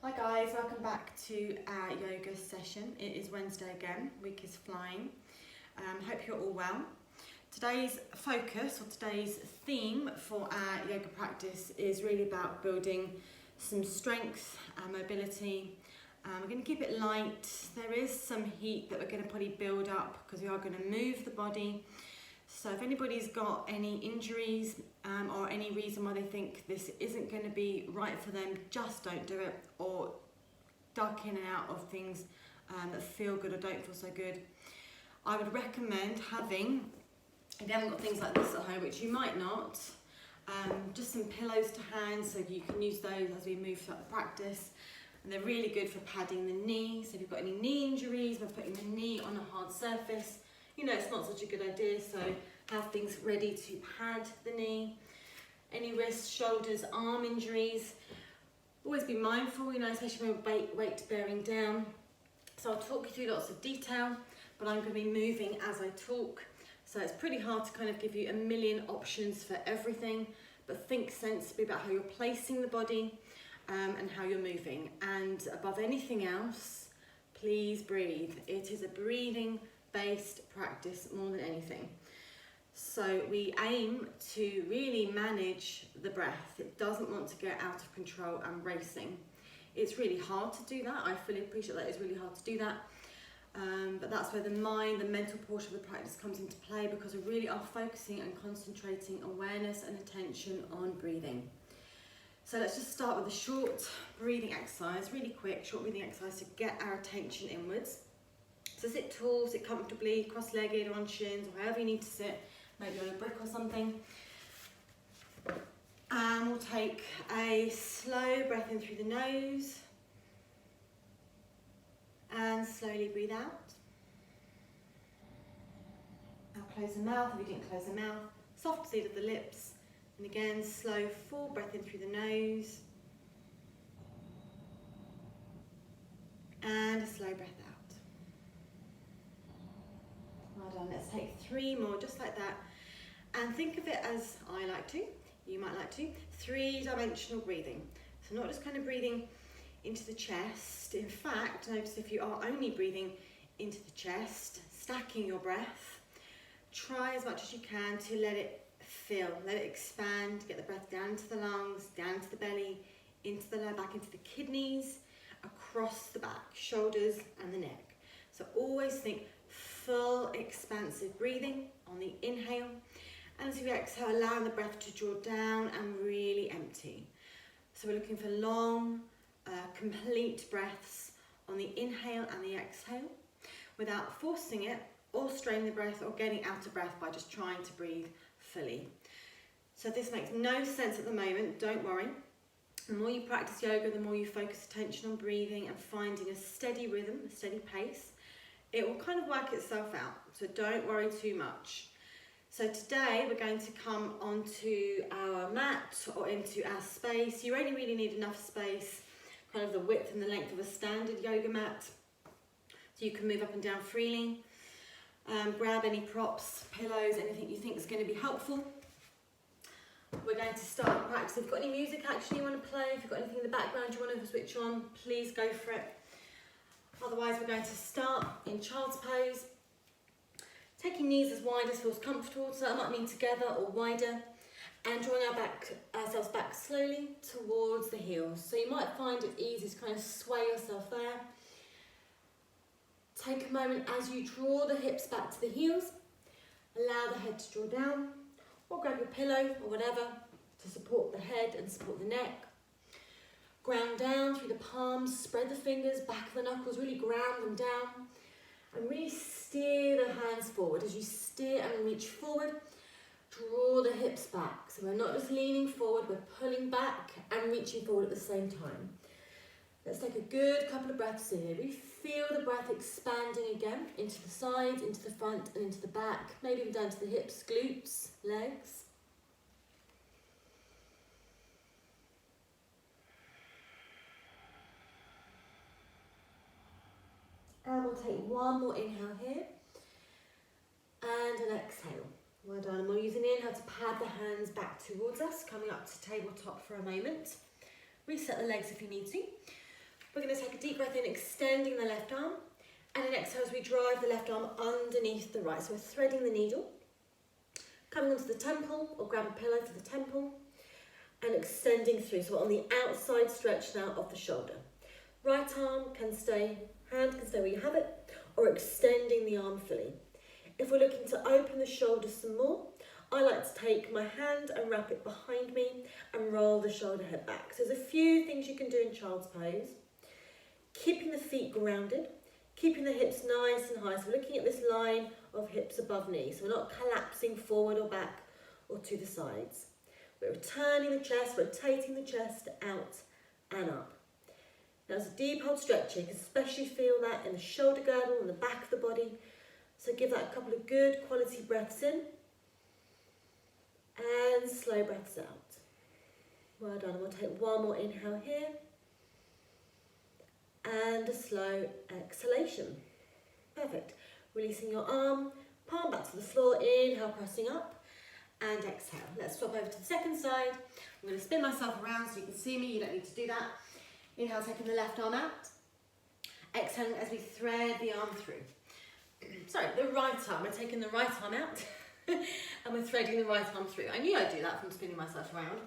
Hi guys, welcome back to our yoga session. It is Wednesday again, week is flying. Hope you're all well. Today's focus or today's theme for our yoga practice is really about building some strength and mobility. We're going to keep it light. There is some heat that we're going to probably build up because we are going to move the body. So if anybody's got any injuries or any reason why they think this isn't going to be right for them, just don't do it, or duck in and out of things that feel good or don't feel so good. I would recommend having, if you haven't got things like this at home, which you might not, just some pillows to hand, so you can use those as we move throughout the practice. And they're really good for padding the knee. So if you've got any knee injuries, we're putting the knee on a hard surface. You know, it's not such a good idea, so have things ready to pad the knee. Any wrists, shoulders, arm injuries, always be mindful, you know, especially when weight bearing down. So I'll talk you through lots of detail, but I'm going to be moving as I talk. So it's pretty hard to kind of give you a million options for everything, but think sensibly about how you're placing the body and how you're moving. And above anything else, please breathe. It is a breathing based practice more than anything. So we aim to really manage the breath. It doesn't want to get out of control and racing. It's really hard to do that. I fully appreciate that it's really hard to do that. But that's where the mind, the mental portion of the practice comes into play, because we really are focusing and concentrating awareness and attention on breathing. So let's just start with a short breathing exercise, really quick, short breathing exercise to get our attention inwards. So sit tall, sit comfortably, cross-legged or on shins, or however you need to sit, maybe on a brick or something. And we'll take a slow breath in through the nose and slowly breathe out. Now close the mouth if you didn't close the mouth, soft seat of the lips, and again slow full breath in through the nose and a slow breath out. Well done. Let's take 3 more just like that, and think of it as I like to, you might like to, 3-dimensional breathing. So not just kind of breathing into the chest. In fact, notice if you are only breathing into the chest, stacking your breath, try as much as you can to let it fill, let it expand, get the breath down into the lungs, down to the belly, into the lower back, into the kidneys, across the back, shoulders and the neck. So always think full expansive breathing on the inhale, and as you exhale, allowing the breath to draw down and really empty. So we're looking for long, complete breaths on the inhale and the exhale, without forcing it or straining the breath or getting out of breath by just trying to breathe fully. So if this makes no sense at the moment, don't worry. The more you practice yoga, the more you focus attention on breathing and finding a steady rhythm, a steady pace, it will kind of work itself out. So don't worry too much. So today we're going to come onto our mat or into our space. You only really need enough space, kind of the width and the length of a standard yoga mat, so you can move up and down freely. Grab any props, pillows, anything you think is going to be helpful. We're going to start the practice. If you've got any music actually you want to play, if you've got anything in the background you want to switch on, please go for it. Otherwise we're going to start in child's pose, taking knees as wide as feels comfortable, so that might mean together or wider, and drawing ourselves back slowly towards the heels. So you might find it easy to kind of sway yourself there. Take a moment as you draw the hips back to the heels, allow the head to draw down, or grab your pillow or whatever to support the head and support the neck. Ground down through the palms, spread the fingers, back of the knuckles, really ground them down, and really steer the hands forward. As you steer and reach forward, draw the hips back. So we're not just leaning forward, we're pulling back and reaching forward at the same time. Let's take a good couple of breaths in here. Really feel the breath expanding again into the sides, into the front and into the back, maybe even down to the hips, glutes, legs. And we'll take one more inhale here and an exhale. Well done. And we'll use an inhale to pad the hands back towards us, coming up to tabletop for a moment. Reset the legs if you need to. We're going to take a deep breath in, extending the left arm, and then exhale as we drive the left arm underneath the right. So we're threading the needle, coming onto the temple, or grab a pillow for the temple, and extending through. So we're on the outside stretch now of the shoulder. Right arm can stay, hand can stay where you have it, or extending the arm fully. If we're looking to open the shoulders some more, I like to take my hand and wrap it behind me and roll the shoulder head back. So there's a few things you can do in child's pose. Keeping the feet grounded, keeping the hips nice and high. So we're looking at this line of hips above knees. So we're not collapsing forward or back or to the sides. We're returning the chest, rotating the chest out and up. Now it's a deep hold stretch. You can especially feel that in the shoulder girdle and the back of the body. So give that a couple of good quality breaths in and slow breaths out. Well done. We'll take one more inhale here and a slow exhalation. Perfect. Releasing your arm, palm back to the floor, inhale, pressing up, and exhale. Let's swap over to the second side. I'm going to spin myself around so you can see me. You don't need to do that. Inhale, taking the left arm out. Exhaling as we thread the arm through. Sorry, the right arm. We're taking the right arm out and we're threading the right arm through. I knew I'd do that from spinning myself around.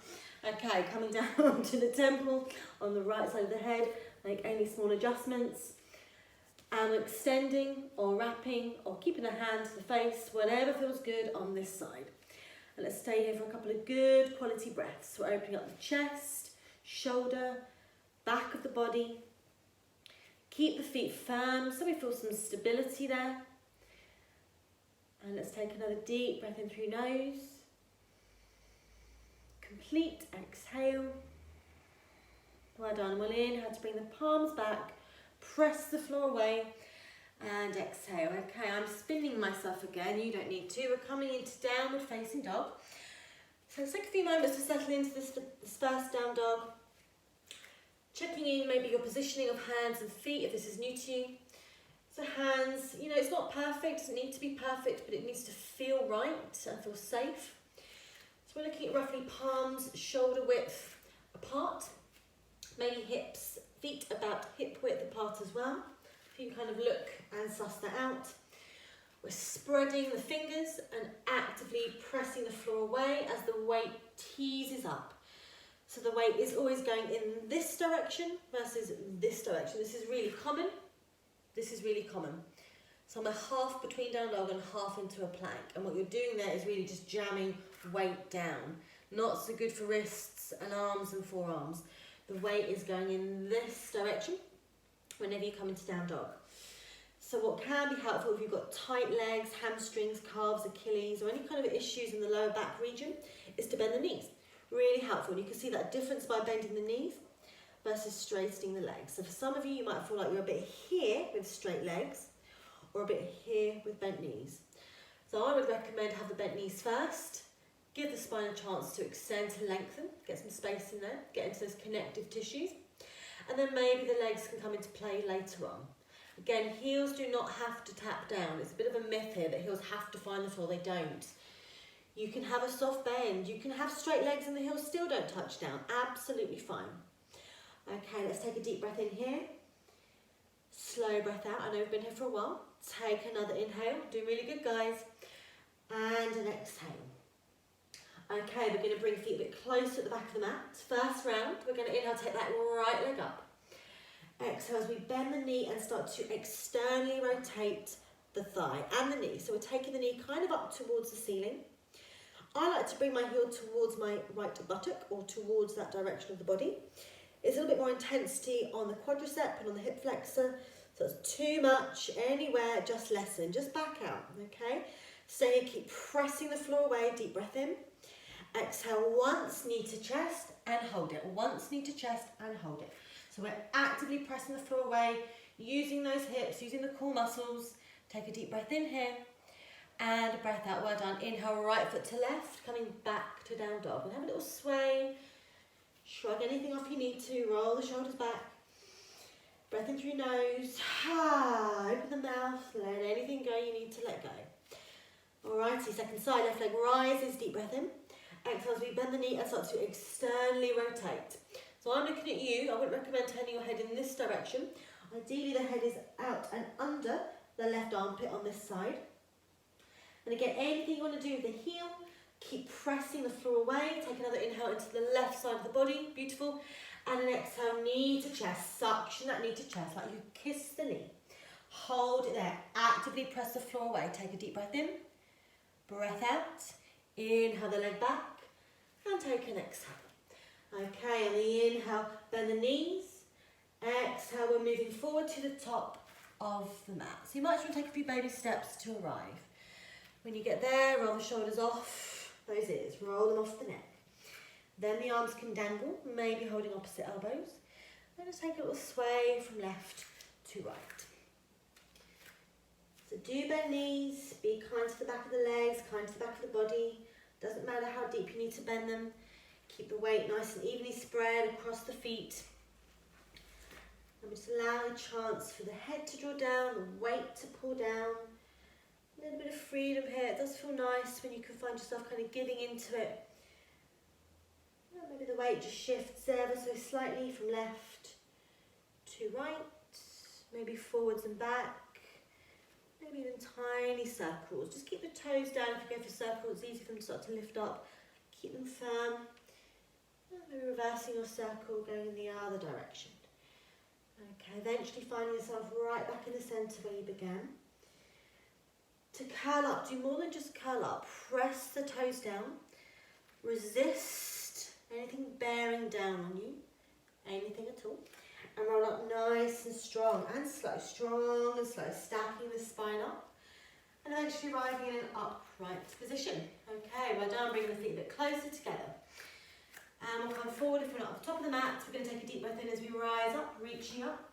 Okay, coming down to the temple on the right side of the head. Make any small adjustments. And we're extending or wrapping or keeping the hand to the face, whatever feels good on this side. And let's stay here for a couple of good quality breaths. So we're opening up the chest, shoulder, back of the body. Keep the feet firm so we feel some stability there. And let's take another deep breath in through your nose. Complete exhale. Well done. We'll inhale to bring the palms back, press the floor away, and exhale. Okay, I'm spinning myself again. You don't need to. We're coming into downward facing dog. So let's take a few moments to settle into this first down dog. Checking in maybe your positioning of hands and feet if this is new to you. So hands, you know, it's not perfect, it doesn't need to be perfect, but it needs to feel right and feel safe. So we're looking at roughly palms, shoulder width apart. Maybe hips, feet about hip width apart as well. If you can kind of look and suss that out. We're spreading the fingers and actively pressing the floor away as the weight teases up. So the weight is always going in this direction versus this direction. This is really common. This is really common. So I'm a half between down dog and half into a plank. And what you're doing there is really just jamming weight down. Not so good for wrists and arms and forearms. The weight is going in this direction whenever you come into down dog. So what can be helpful if you've got tight legs, hamstrings, calves, Achilles, or any kind of issues in the lower back region is to bend the knees. Really helpful. And you can see that difference by bending the knees versus straightening the legs. So for some of you, you might feel like you're a bit here with straight legs or a bit here with bent knees. So I would recommend have the bent knees first. Give the spine a chance to extend, to lengthen, get some space in there, get into those connective tissues. And then maybe the legs can come into play later on. Again, heels do not have to tap down. It's a bit of a myth here that heels have to find the floor. They don't. You can have a soft bend. You can have straight legs and the heels still don't touch down. Absolutely fine. Okay, let's take a deep breath in here. Slow breath out. I know we've been here for a while. Take another inhale. Doing really good, guys. And an exhale. Okay, we're going to bring feet a bit closer at the back of the mat. First round, we're going to inhale, take that right leg up. Exhale as we bend the knee and start to externally rotate the thigh and the knee. So we're taking the knee kind of up towards the ceiling. I like to bring my heel towards my right buttock or towards that direction of the body. It's a little bit more intensity on the quadricep and on the hip flexor. So it's too much anywhere, just lessen, just back out, okay? Stay here, keep pressing the floor away, deep breath in. Exhale once, knee to chest and hold it. Once, knee to chest and hold it. So we're actively pressing the floor away, using those hips, using the core muscles. Take a deep breath in here and a breath out. Well done. Inhale, right foot to left, coming back to down dog. And have a little sway. Shrug anything off you need to. Roll the shoulders back. Breath in through your nose. Open the mouth. Let anything go you need to let go. Alrighty, second side. Left leg rises. Deep breath in. Exhale as we bend the knee and start to externally rotate. So I'm looking at you. I wouldn't recommend turning your head in this direction. Ideally the head is out and under the left armpit on this side. And again, anything you want to do with the heel, keep pressing the floor away. Take another inhale into the left side of the body. Beautiful. And an exhale, knee to chest. Suction that knee to chest like you kiss the knee. Hold it there. Actively press the floor away. Take a deep breath in. Breath out. Inhale the leg back. And take an exhale. Okay, on the inhale, bend the knees. Exhale, we're moving forward to the top of the mat. So you might want to take a few baby steps to arrive. When you get there, roll the shoulders off those ears. Roll them off the neck. Then the arms can dangle, maybe holding opposite elbows. Then just take a little sway from left to right. So do bend knees, be kind to the back of the legs, kind to the back of the body. Doesn't matter how deep you need to bend them. Keep the weight nice and evenly spread across the feet. And just allow a chance for the head to draw down, the weight to pull down. A little bit of freedom here. It does feel nice when you can find yourself kind of giving into it. Maybe the weight just shifts ever so slightly from left to right, maybe forwards and back, maybe even tiny circles. Just keep the toes down if you go for circles. It's easy for them to start to lift up. Keep them firm. Maybe reversing your circle, going in the other direction. Okay, eventually finding yourself right back in the centre where you began. To curl up, do more than just curl up. Press the toes down. Resist anything bearing down on you, anything at all. And roll up nice and strong and slow, strong and slow, stacking the spine up. And eventually arriving in an upright position. Okay, well done, bringing the feet a bit closer together. And we'll come forward if we're not at the top of the mat. We're going to take a deep breath in as we rise up, reaching up.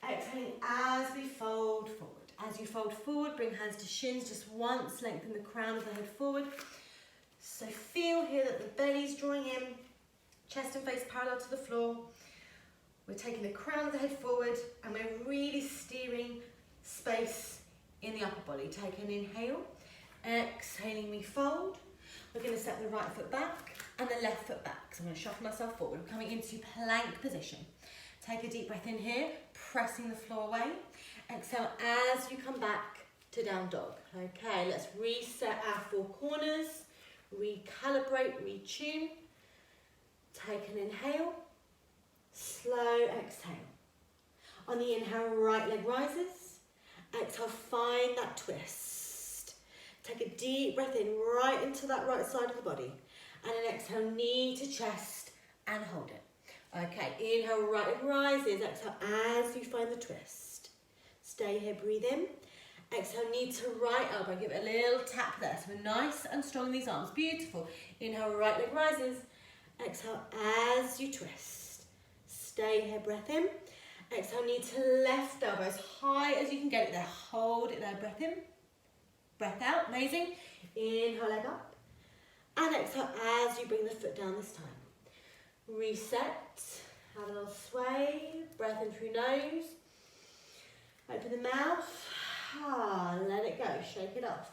Exhaling as we fold forward. As you fold forward, bring hands to shins just once, lengthen the crown of the head forward. So feel here that the belly's drawing in, chest and face parallel to the floor. We're taking the crown of the head forward and we're really steering space in the upper body. Take an inhale, exhaling we fold. We're going to step the right foot back and the left foot back. So I'm going to shuffle myself forward. We're coming into plank position. Take a deep breath in here, pressing the floor away. Exhale as you come back to down dog. Okay, let's reset our four corners, recalibrate, retune. Take an inhale, slow exhale. On the inhale, right leg rises. Exhale, find that twist. Take a deep breath in right into that right side of the body. And an exhale, knee to chest and hold it. Okay, inhale, right leg rises. Exhale as you find the twist. Stay here, breathe in. Exhale, knee to right elbow. Give it a little tap there. So we're nice and strong in these arms. Beautiful. Inhale, right leg rises. Exhale as you twist. Stay here, breath in. Exhale, knee to left elbow as high as you can get it there. Hold it there, breath in. Breath out, amazing. Inhale, leg up. And exhale as you bring the foot down this time. Reset. Have a little sway. Breath in through nose. Open the mouth. Let it go. Shake it off.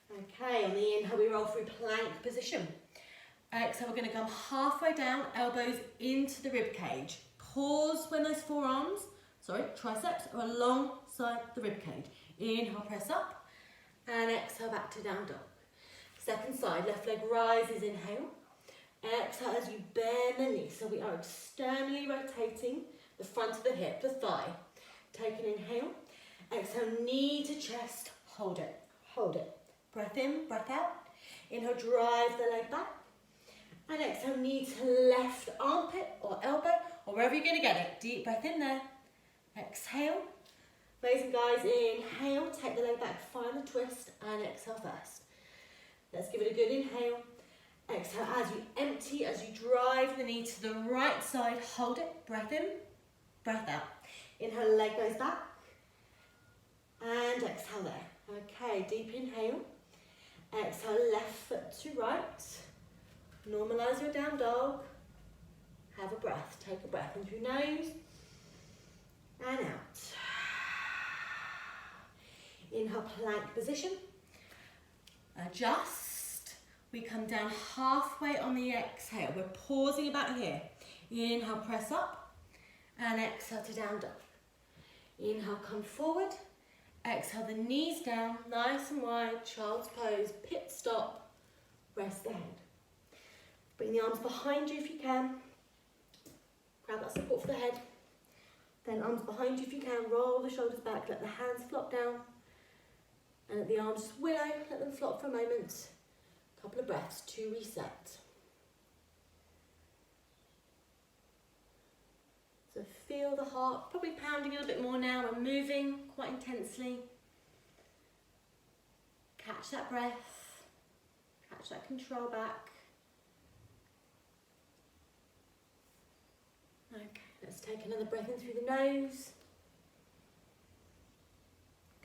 Okay, on the inhale, we roll through plank position. Exhale, we're going to come halfway down, elbows into the rib cage. Pause when those triceps are alongside the rib cage. Inhale, press up. And exhale, back to down dog. Second side, left leg rises, inhale. Exhale as you bend the knee. So we are externally rotating the front of the hip, the thigh. Take an inhale. Exhale, knee to chest. Hold it. Hold it. Breath in, breath out. Inhale, drive the leg back. And exhale, knee to left armpit or elbow or wherever you're going to get it. Deep breath in there. Exhale. Amazing, guys. Inhale, take the leg back, find the twist, and exhale first. Let's give it a good inhale. Exhale as you empty, as you drive the knee to the right side. Hold it. Breath in, breath out. Inhale, leg goes back. And exhale there. Okay, deep inhale. Exhale, left foot to right. Normalise your down dog. Have a breath. Take a breath in through nose and out. Inhale, plank position. Adjust. We come down halfway on the exhale. We're pausing about here. Inhale, press up, and exhale to down dog. Inhale, come forward. Exhale, the knees down, nice and wide, child's pose, pit stop, rest the head. Bring the arms behind you if you can. Grab that support for the head. Then arms behind you if you can, roll the shoulders back, let the hands flop down. And let the arms just willow, let them flop for a moment. Couple of breaths to reset. So feel the heart probably pounding a little bit more now and moving quite intensely. Catch that breath, catch that control back. Okay, let's take another breath in through the nose.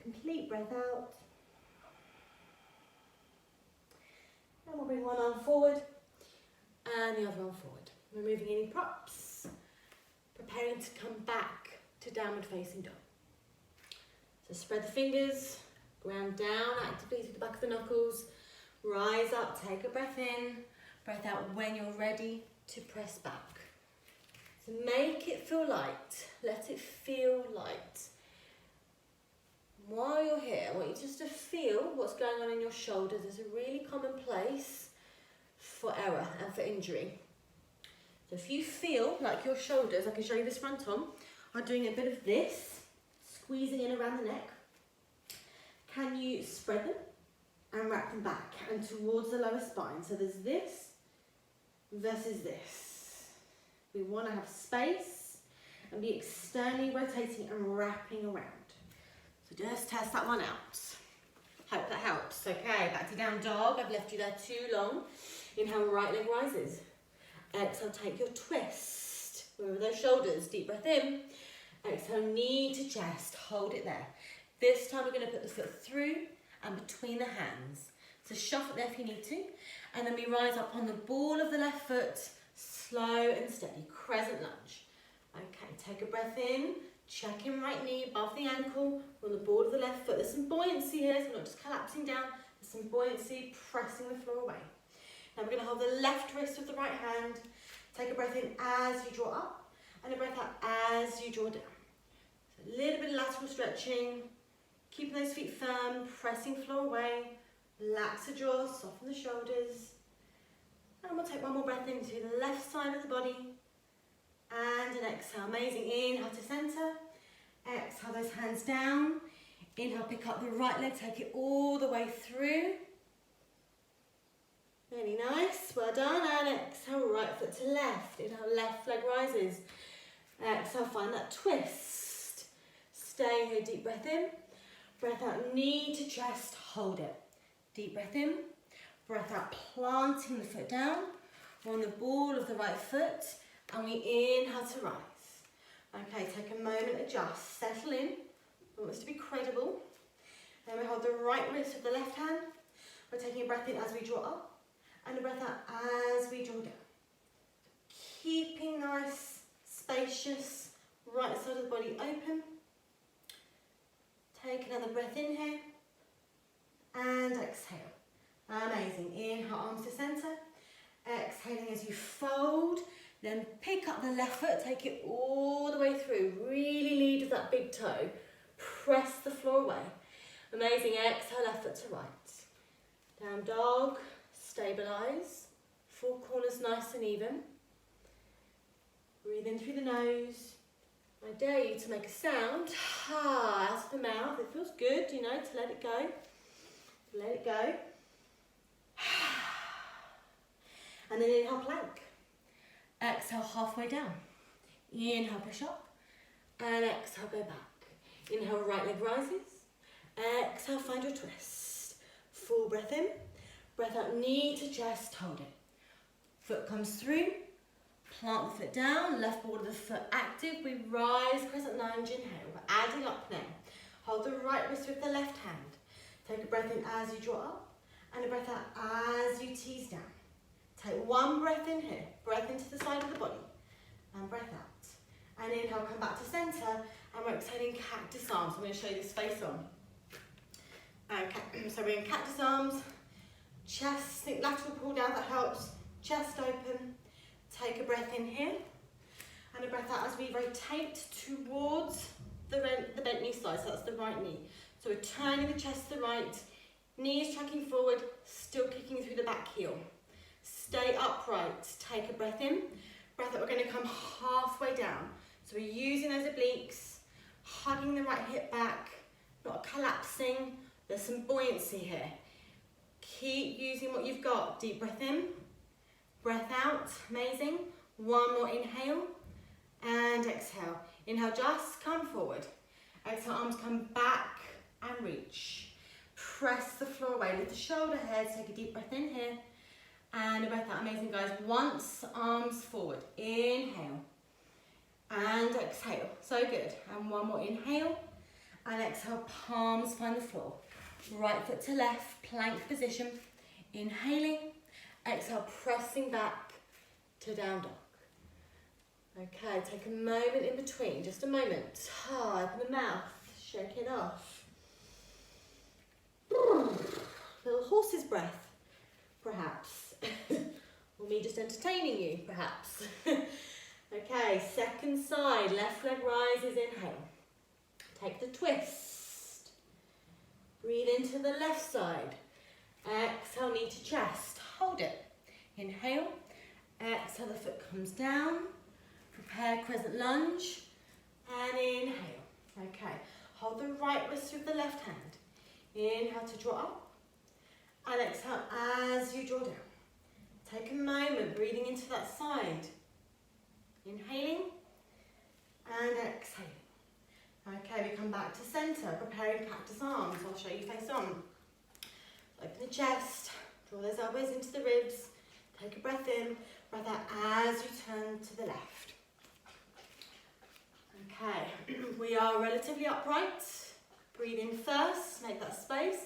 Complete breath out. And we'll bring one arm forward and the other arm forward. Removing any props. Preparing to come back to downward facing dog. So spread the fingers, ground down actively to the back of the knuckles. Rise up, take a breath in, breath out when you're ready to press back. So make it feel light, let it feel light. While you're here, I want you just to feel what's going on in your shoulders. It's a really common place for error and for injury. So if you feel like your shoulders, I can show you this front on, are doing a bit of this, squeezing in around the neck, can you spread them and wrap them back and towards the lower spine? So there's this versus this. We want to have space and be externally rotating and wrapping around. So just test that one out. Hope that helps. Okay, back to down dog. I've left you there too long. Inhale, right leg rises. Exhale, take your twist. Over those shoulders, deep breath in. Exhale, knee to chest, hold it there. This time we're going to put the foot through and between the hands. So shuffle there if you need to. And then we rise up on the ball of the left foot, slow and steady, crescent lunge. Okay, take a breath in, check in right knee above the ankle, on the ball of the left foot. There's some buoyancy here, so we're not just collapsing down. There's some buoyancy, pressing the floor away. Now we're going to hold the left wrist with the right hand. Take a breath in as you draw up and a breath out as you draw down. So a little bit of lateral stretching, keeping those feet firm, pressing floor away. Relax the jaw, soften the shoulders. And we'll take one more breath into the left side of the body. And an exhale. Amazing. Inhale to center. Exhale those hands down. Inhale, pick up the right leg, take it all the way through. Really nice, well done, and exhale, right foot to left. Inhale, left leg rises. Exhale, find that twist. Stay here, deep breath in. Breath out, knee to chest, hold it. Deep breath in, breath out, planting the foot down. We're on the ball of the right foot, and we inhale to rise. Okay, take a moment, adjust, settle in. Want this to be credible. Then we hold the right wrist with the left hand. We're taking a breath in as we draw up. And a breath out as we draw down. Keeping nice, spacious, right side of the body open. Take another breath in here. And exhale. Amazing. Inhale, arms to center. Exhaling as you fold. Then pick up the left foot, take it all the way through. Really lead with that big toe. Press the floor away. Amazing. Exhale, left foot to right. Down dog. Stabilise, four corners nice and even. Breathe in through the nose. I dare you to make a sound, out of the mouth. It feels good, you know, to let it go. Let it go. And then inhale, plank. Exhale, halfway down. Inhale, push up. And exhale, go back. Inhale, right leg rises. Exhale, find your twist. Full breath in. Breath out, knee to chest, hold it. Foot comes through, plant the foot down, left ball of the foot active. We rise, crescent lunge, inhale. We're adding up now. Hold the right wrist with the left hand. Take a breath in as you draw up, and a breath out as you tease down. Take one breath in here, breath into the side of the body, and breath out. And inhale, come back to center, and we're exhaling cactus arms. I'm going to show you this face on. Okay, so we're in cactus arms. Chest, think lateral pull down, that helps. Chest open. Take a breath in here. And a breath out as we rotate towards the bent knee side, so that's the right knee. So we're turning the chest to the right, knees tracking forward, still kicking through the back heel. Stay upright, take a breath in, breath out, we're going to come halfway down. So we're using those obliques, hugging the right hip back, not collapsing, there's some buoyancy here. Keep using what you've got, deep breath in, breath out, amazing. One more inhale and exhale. Inhale, just come forward. Exhale, arms come back and reach. Press the floor away, lift the shoulder heads, take a deep breath in here. And a breath out, amazing guys. Once, arms forward, inhale. And exhale, so good. And one more inhale. And exhale, palms find the floor. Right foot to left, plank position. Inhaling, exhale, pressing back to down dog. Okay, take a moment in between, just a moment. Open the mouth, shake it off. Little horse's breath, perhaps. Or me just entertaining you, perhaps. Okay, second side, left leg rises, inhale. Take the twist. Breathe into the left side. Exhale, knee to chest. Hold it. Inhale. Exhale, the foot comes down. Prepare crescent lunge. And inhale. Okay, hold the right wrist with the left hand. Inhale to draw up. And exhale as you draw down. Take a moment, breathing into that side. Inhaling. And exhaling. Okay, we come back to centre, preparing cactus arms. I'll show you face on. Open the chest, draw those elbows into the ribs, take a breath in, breath out as you turn to the left. Okay, we are relatively upright. Breathe in first, make that space.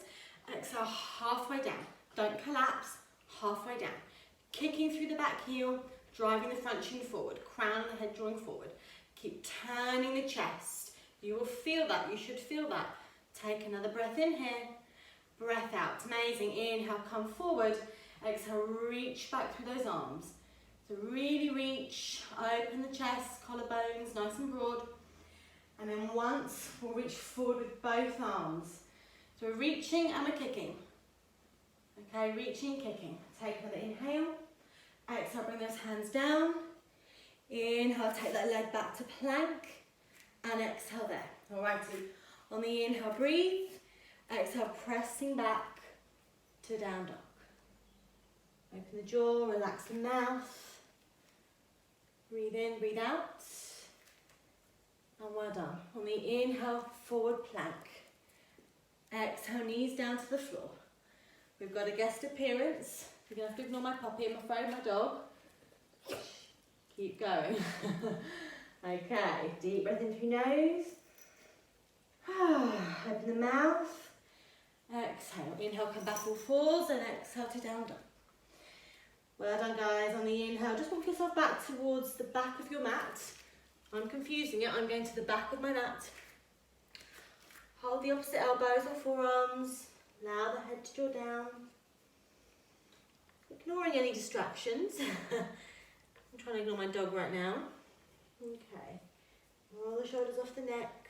Exhale halfway down. Don't collapse, halfway down. Kicking through the back heel, driving the front shin forward, crown of the head drawing forward. Keep turning the chest. You will feel that, you should feel that. Take another breath in here, breath out, amazing. Inhale, come forward. Exhale, reach back through those arms. So really reach, open the chest, collarbones, nice and broad. And then once, we'll reach forward with both arms. So we're reaching and we're kicking. Okay, reaching, kicking. Take another inhale. Exhale, bring those hands down. Inhale, take that leg back to plank. And exhale there. Alrighty. On the inhale, breathe. Exhale, pressing back to down dog. Open the jaw, relax the mouth. Breathe in, breathe out. And well done. On the inhale, forward plank. Exhale, knees down to the floor. We've got a guest appearance. You're going to have to ignore my puppy, I'm afraid, my dog. Keep going. Okay, deep breath in through your nose. Open the mouth. Exhale. Inhale, come back all fours and exhale to down dog. Well done, guys. On the inhale, just walk yourself back towards the back of your mat. I'm confusing it. I'm going to the back of my mat. Hold the opposite elbows or forearms. Allow the head to draw down. Ignoring any distractions. I'm trying to ignore my dog right now. Okay. Roll the shoulders off the neck.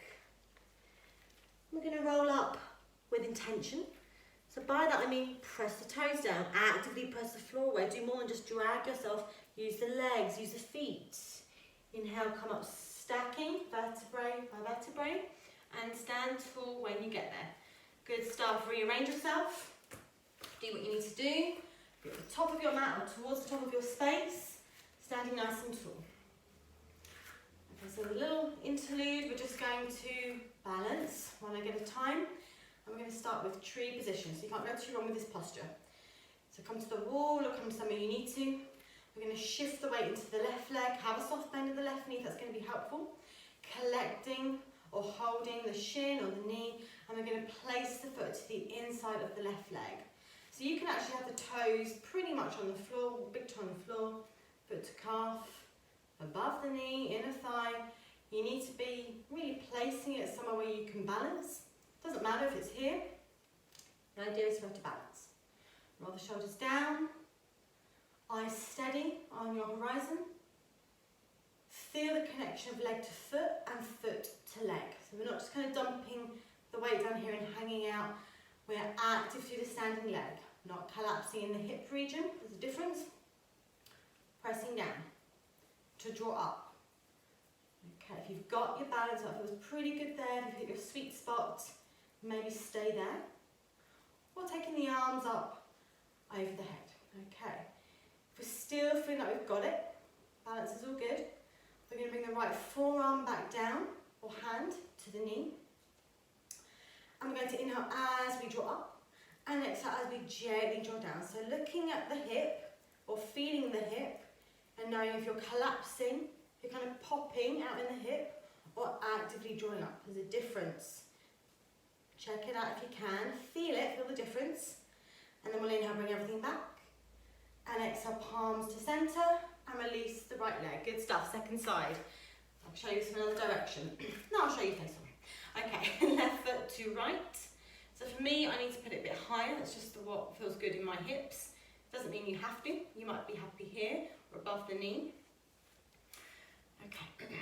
We're going to roll up with intention. So by that I mean press the toes down, actively press the floor away. Do more than just drag yourself. Use the legs, use the feet. Inhale, come up, stacking vertebrae by vertebrae, and stand tall when you get there. Good stuff. Rearrange yourself. Do what you need to do. Be at the top of your mat or towards the top of your space, standing nice and tall. Okay, so a little interlude. We're just going to balance one leg at a time. And we're going to start with tree position. So you can't go too wrong with this posture. So come to the wall or come somewhere you need to. We're going to shift the weight into the left leg. Have a soft bend of the left knee. That's going to be helpful. Collecting or holding the shin or the knee. And we're going to place the foot to the inside of the left leg. So you can actually have the toes pretty much on the floor, big toe on the floor, foot to calf, above the knee, inner thigh. You need to be really placing it somewhere where you can balance. Doesn't matter if it's here. The idea is for you to balance. Roll the shoulders down. Eyes steady on your horizon. feel the connection of leg to foot and foot to leg. So we're not just kind of dumping the weight down here and hanging out. We're active through the standing leg, not collapsing in the hip region. There's a difference. Pressing down to draw up. Okay, if you've got your balance up, it was pretty good there. If you've hit your sweet spot, maybe stay there. Or taking the arms up over the head. Okay, if we're still feeling like we've got it, balance is all good, we're going to bring the right forearm back down, or hand, to the knee. And we're going to inhale as we draw up, and exhale as we gently draw down. So looking at the hip, or feeling the hip, and knowing if you're collapsing, if you're kind of popping out in the hip, or actively drawing up. There's a difference. Check it out if you can. Feel it, feel the difference. And then we'll inhale, bring everything back. And exhale, palms to centre, and release the right leg. Good stuff, second side. I'll show you from another direction. No, I'll show you face on. Okay, left foot to right. So for me, I need to put it a bit higher. That's just what feels good in my hips. Doesn't mean you have to. You might be happy here or above the knee. Okay,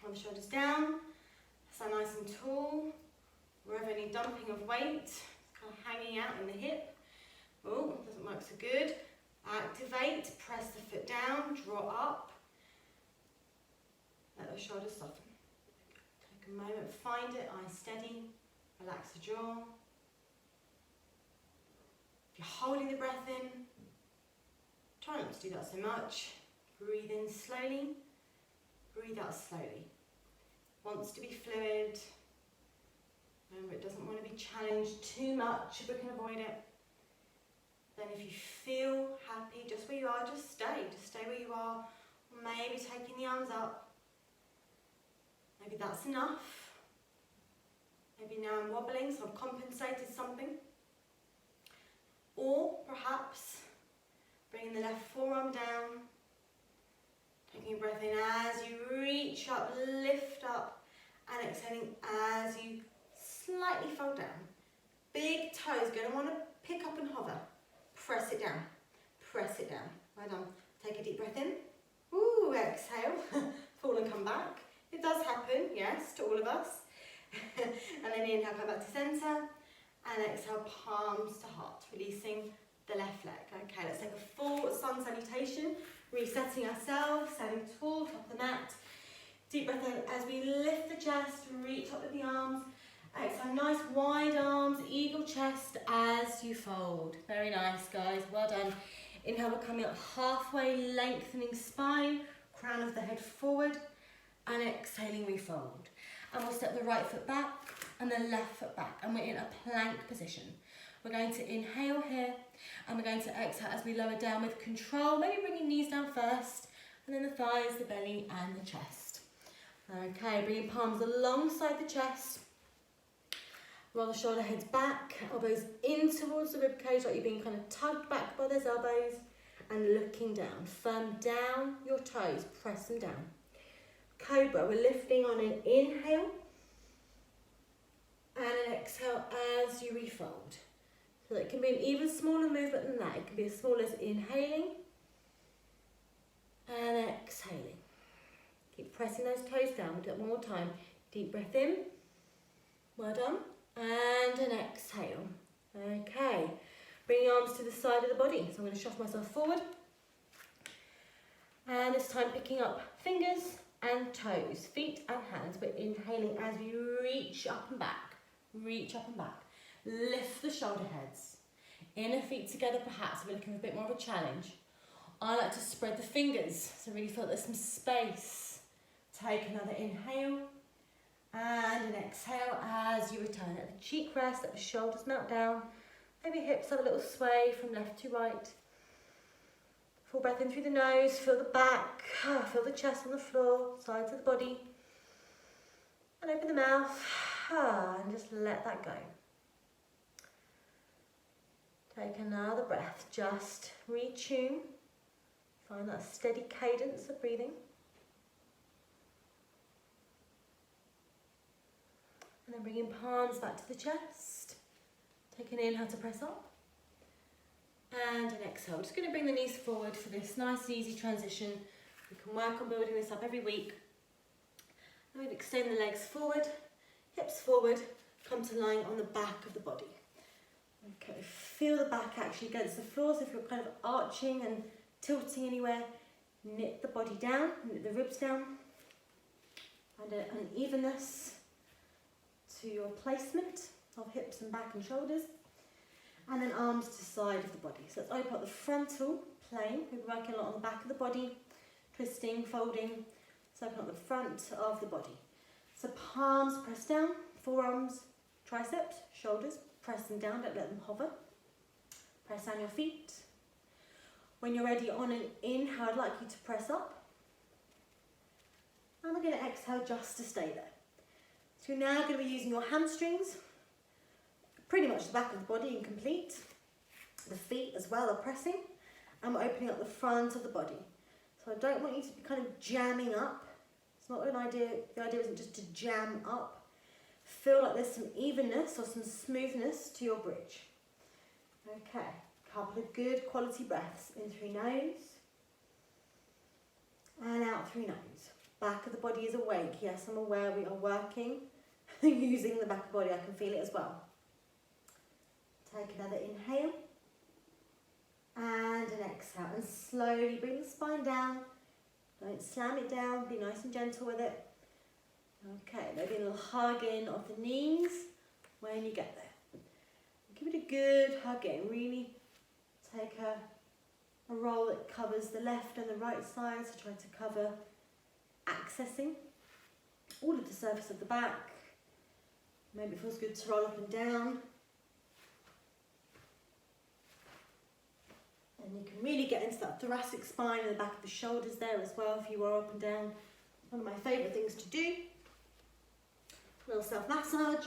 one shoulders down. So nice and tall. Wherever any dumping of weight, kind of hanging out in the hip. Oh, doesn't work so good. Activate, press the foot down, draw up. Let those shoulders soften. Take a moment, find it, eyes steady, relax the jaw. If you're holding the breath in, try not to do that so much. Breathe in slowly, breathe out slowly. Wants to be fluid. Remember, it doesn't want to be challenged too much if we can avoid it. Then if you feel happy just where you are, just stay where you are. Maybe taking the arms up. Maybe that's enough. Maybe now I'm wobbling, so I've compensated something. Or perhaps bringing the left forearm down, taking a breath in as you reach up, lift up, and exhaling as you slightly fold down. Big toes, going to want to pick up and hover. Press it down, press it down. Well done. Take a deep breath in. Ooh, exhale, fall and come back. It does happen, yes, to all of us. And then inhale, come back to centre. And exhale, palms to heart, releasing the left leg. Okay, let's take a full sun salutation, resetting ourselves, standing tall, top of the mat. Deep breath in as we lift the chest, reach up with the arms. Exhale, nice wide arms, eagle chest as you fold. Very nice, guys, well done. Inhale, we're coming up halfway, lengthening spine, crown of the head forward, and exhaling, refold. And we'll step the right foot back and the left foot back, and we're in a plank position. We're going to inhale here, and we're going to exhale as we lower down with control, maybe bringing knees down first, and then the thighs, the belly, and the chest. Okay, bringing palms alongside the chest. Roll the shoulder heads back, elbows in towards the ribcage, like you're being kind of tugged back by those elbows, and looking down. Firm down your toes, press them down. Cobra, we're lifting on an inhale, and an exhale as you refold. So it can be an even smaller movement than that. It can be as small as inhaling, and exhaling. Keep pressing those toes down. We'll do it one more time. Deep breath in, well done. And an exhale. Okay, bring arms to the side of the body. So I'm going to shuffle myself forward. And this time picking up fingers and toes, feet and hands. We're inhaling as we reach up and back. Reach up and back. Lift the shoulder heads. Inner feet together perhaps. We're looking for a bit more of a challenge. I like to spread the fingers. So really feel there's some space. Take another inhale. And an exhale as you return. Let the cheek rest, let the shoulders melt down. Maybe hips have a little sway from left to right. Full breath in through the nose, feel the back, feel the chest on the floor, sides of the body. And open the mouth, and just let that go. Take another breath, just retune. Find that steady cadence of breathing. And then bringing palms back to the chest. Take an inhale to press up. And an exhale. Just going to bring the knees forward for this nice easy transition We can work on building this up every week. And we extend the legs forward, hips forward, come to lying on the back of the body. Okay, feel the back actually against the floor, so if you're kind of arching and tilting anywhere, knit the body down, knit the ribs down, and an evenness to your placement of hips and back and shoulders, and then arms to side of the body. So let's open up the frontal plane. We're working a lot on the back of the body, twisting, folding. Let's open up the front of the body. So palms press down, forearms, triceps, shoulders, press them down, don't let them hover. Press down your feet. When you're ready, on an inhale, I'd like you to press up. And we're going to exhale just to stay there. So you're now going to be using your hamstrings, pretty much the back of the body incomplete. The feet as well are pressing. And we're opening up the front of the body. So I don't want you to be kind of jamming up. It's not an idea, the idea isn't just to jam up. Feel like there's some evenness or some smoothness to your bridge. Okay, couple of good quality breaths in through nose and out through nose. Back of the body is awake. Yes, I'm aware we are working using the back of the body. I can feel it as well. Take another inhale and an exhale, and slowly bring the spine down. Don't slam it down, be nice and gentle with it. Okay, maybe a little hug in of the knees when you get there. Give it a good hug in, really take a roll that covers the left and the right side, so try to cover accessing all of the surface of the back. Maybe it feels good to roll up and down. And you can really get into that thoracic spine and the back of the shoulders there as well if you are up and down. One of my favourite things to do. A little self-massage.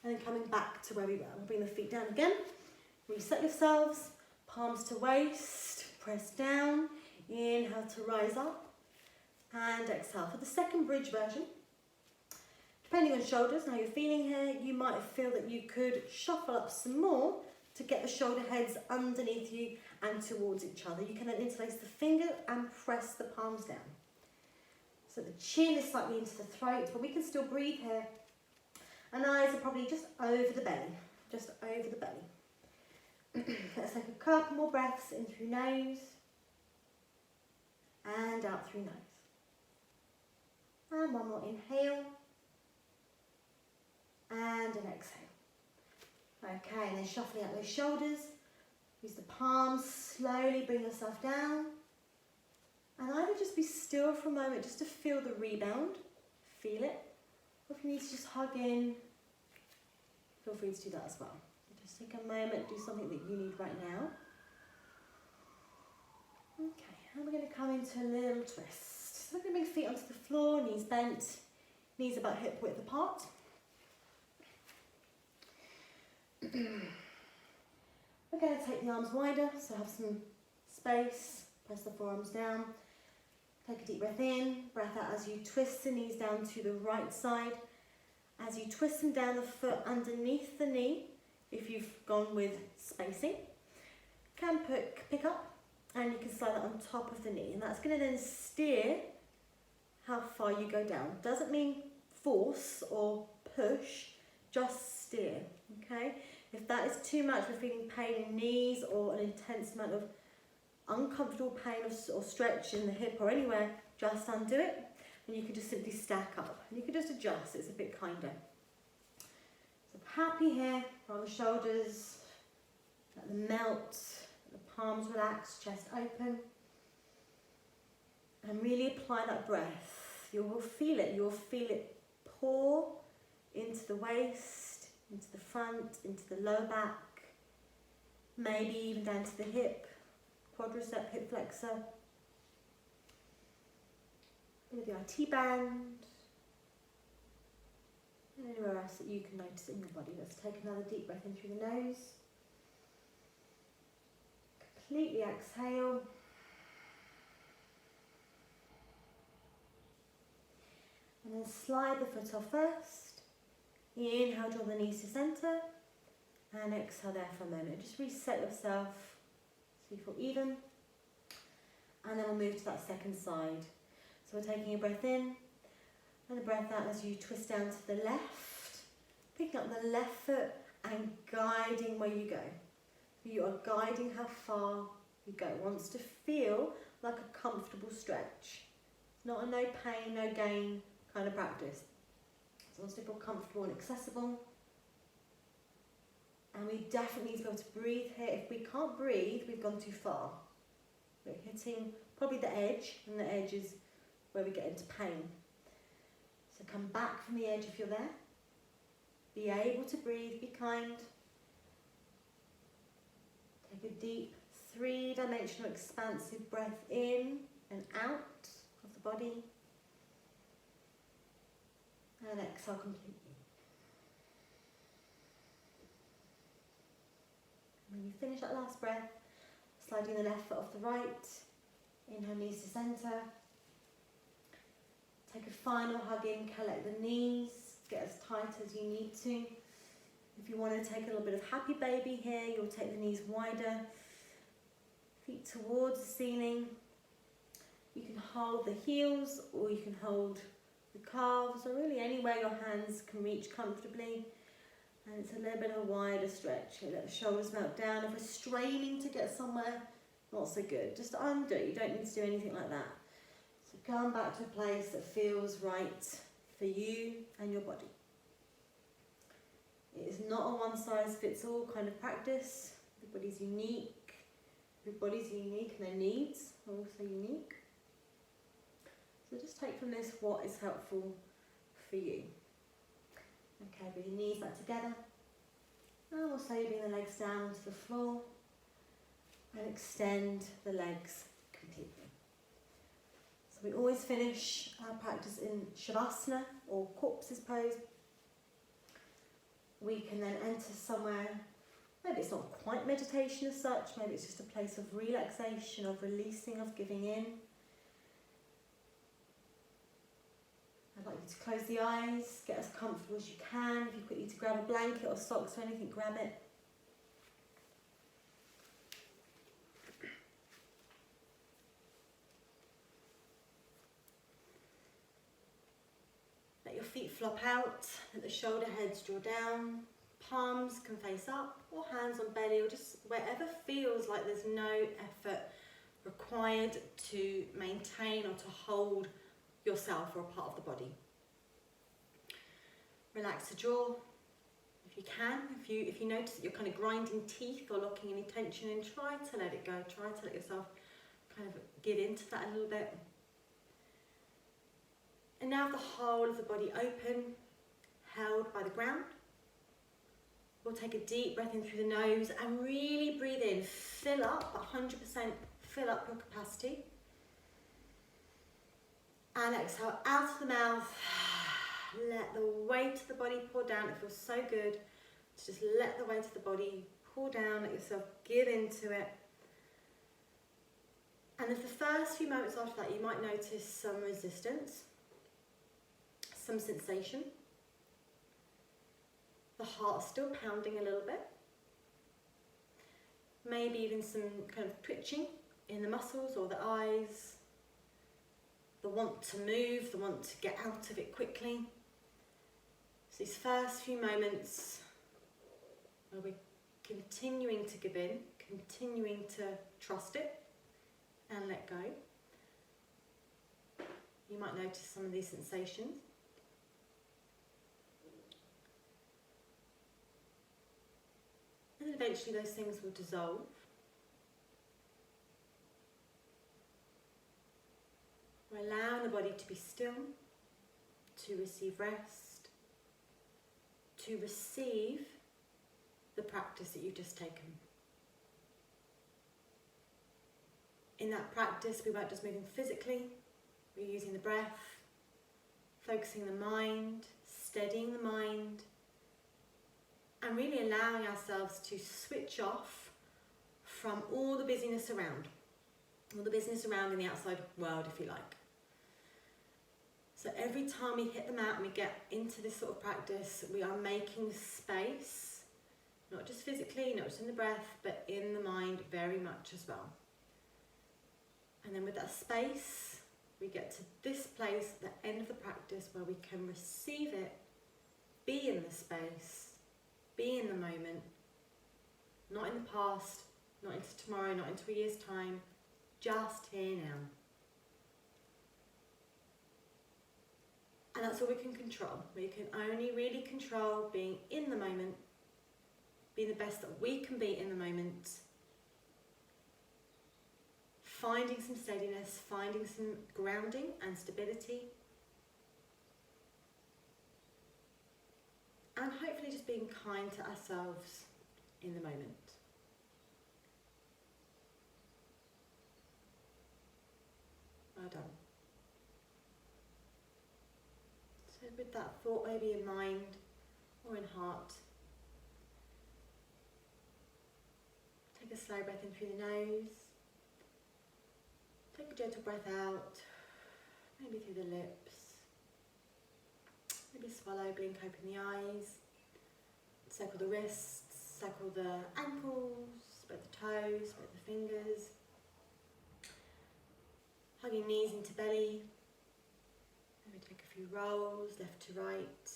And then coming back to where we were. We'll bring the feet down again. Reset yourselves. Palms to waist. Press down. Inhale to rise up. And exhale. For the second bridge version, depending on shoulders and how you're feeling here, you might feel that you could shuffle up some more to get the shoulder heads underneath you and towards each other. You can then interlace the finger and press the palms down. So the chin is slightly into the throat, but we can still breathe here. And eyes are probably just over the belly, just over the belly. Let's take a couple more breaths in through nose and out through nose. And one more inhale and an exhale. Okay, and then shuffling out those shoulders. Use the palms, slowly bring yourself down. And either just be still for a moment just to feel the rebound, feel it. Or if you need to just hug in, feel free to do that as well. Just take a moment, do something that you need right now. Okay, and we're going to come into a little twist. So we're going to bring feet onto the floor, knees bent, knees about hip width apart. We're going to take the arms wider, so have some space, press the forearms down. Take a deep breath in, breath out as you twist the knees down to the right side. As you twist them down, the foot underneath the knee, if you've gone with spacing, can pick up and you can slide that on top of the knee. And that's going to then steer how far you go down. Doesn't mean force or push, just steer, okay? If that is too much, we're feeling pain in knees or an intense amount of uncomfortable pain or stretch in the hip or anywhere, just undo it and you can just simply stack up. And you can just adjust, it's a bit kinder. So happy here, roll the shoulders, let them melt, let the palms relax, chest open. And really apply that breath. You will feel it pour into the waist, into the front, into the lower back, maybe even down to the hip, quadricep, hip flexor, with the IT band, and anywhere else that you can notice in your body. Let's take another deep breath in through the nose. Completely exhale. And then slide the foot off first. Inhale, draw the knees to centre. And exhale there for a moment. Just reset yourself so you feel even. And then we'll move to that second side. So we're taking a breath in and a breath out as you twist down to the left, picking up the left foot and guiding where you go. You are guiding how far you go. It wants to feel like a comfortable stretch. It's not a no pain, no gain kind of practice. It wants to feel comfortable and accessible. And we definitely need to be able to breathe here. If we can't breathe, we've gone too far. We're hitting probably the edge, and the edge is where we get into pain. So come back from the edge if you're there. Be able to breathe, be kind. Take a deep, three-dimensional expansive breath in and out of the body. And exhale completely. When you finish that last breath, sliding the left foot off the right, inhale knees to centre. Take a final hug in, collect the knees, get as tight as you need to. If you want to take a little bit of happy baby here, you'll take the knees wider, feet towards the ceiling. You can hold the heels or you can hold the calves, or really anywhere your hands can reach comfortably. And it's a little bit of a wider stretch. You let the shoulders melt down. If we're straining to get somewhere, not so good. Just undo it. You don't need to do anything like that. So come back to a place that feels right for you and your body. It is not a one-size-fits-all kind of practice. Everybody's unique. Everybody's unique and their needs are also unique. So just take from this what is helpful for you. Okay, bring your knees back together. And we'll slowly bring the legs down to the floor and extend the legs completely. So we always finish our practice in Shavasana or corpse's pose. We can then enter somewhere, maybe it's not quite meditation as such, maybe it's just a place of relaxation, of releasing, of giving in. I'd like you to close the eyes, get as comfortable as you can. If you quickly need to grab a blanket or socks or anything, grab it. Let your feet flop out, let the shoulder heads draw down. Palms can face up or hands on belly, or just wherever feels like there's no effort required to maintain or to hold yourself or a part of the body. Relax the jaw if you can. If you notice that you're kind of grinding teeth or locking any tension in, try to let it go. Try to let yourself kind of give into that a little bit. And now the whole of the body open, held by the ground. We'll take a deep breath in through the nose and really breathe in. Fill up, 100% fill up your capacity. And exhale out of the mouth. Let the weight of the body pour down. It feels so good to just let the weight of the body pour down, let yourself give into it. And if the first few moments after that you might notice some resistance, some sensation, the heart still pounding a little bit, maybe even some kind of twitching in the muscles or the eyes, the want to move, the want to get out of it quickly. So these first few moments where we're continuing to give in, continuing to trust it and let go. You might notice some of these sensations. And then eventually those things will dissolve. We're allowing the body to be still, to receive rest, to receive the practice that you've just taken. In that practice, we weren't just moving physically, we're using the breath, focusing the mind, steadying the mind, and really allowing ourselves to switch off from all the busyness around, all the business around in the outside world, if you like. So every time we hit the mat and we get into this sort of practice, we are making space, not just physically, not just in the breath, but in the mind very much as well. And then with that space, we get to this place at the end of the practice where we can receive it, be in the space, be in the moment, not in the past, not into tomorrow, not into a year's time, just here now. And that's all we can control. We can only really control being in the moment, being the best that we can be in the moment, finding some steadiness, finding some grounding and stability, and hopefully just being kind to ourselves in the moment. Well done. So with that thought maybe in mind or in heart, take a slow breath in through the nose. Take a gentle breath out, maybe through the lips. Maybe swallow, blink open the eyes. Circle the wrists, circle the ankles, spread the toes, spread the fingers. Hug your knees into belly. Maybe take a few rolls, left to right.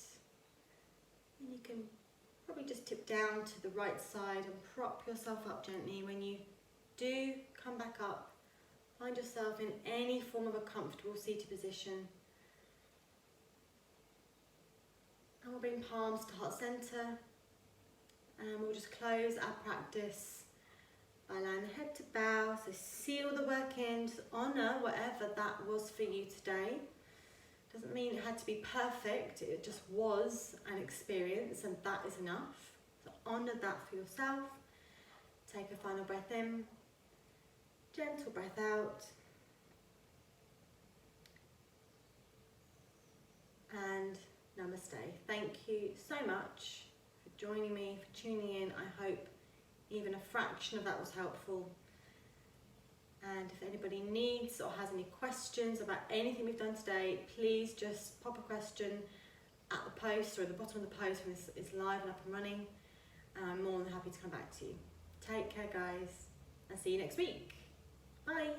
And you can probably just tip down to the right side and prop yourself up gently. When you do come back up, find yourself in any form of a comfortable seated position. And we'll bring palms to heart centre. And we'll just close our practice by allowing the head to bow. So seal the work in, just honour whatever that was for you today. Doesn't mean it had to be perfect, it just was an experience, and that is enough. So honour that for yourself. Take a final breath in, gentle breath out. And namaste. Thank you so much for joining me, for tuning in. I hope even a fraction of that was helpful. And if anybody needs or has any questions about anything we've done today, please just pop a question at the post or at the bottom of the post when this is live and up and running. And I'm more than happy to come back to you. Take care, guys, and see you next week. Bye.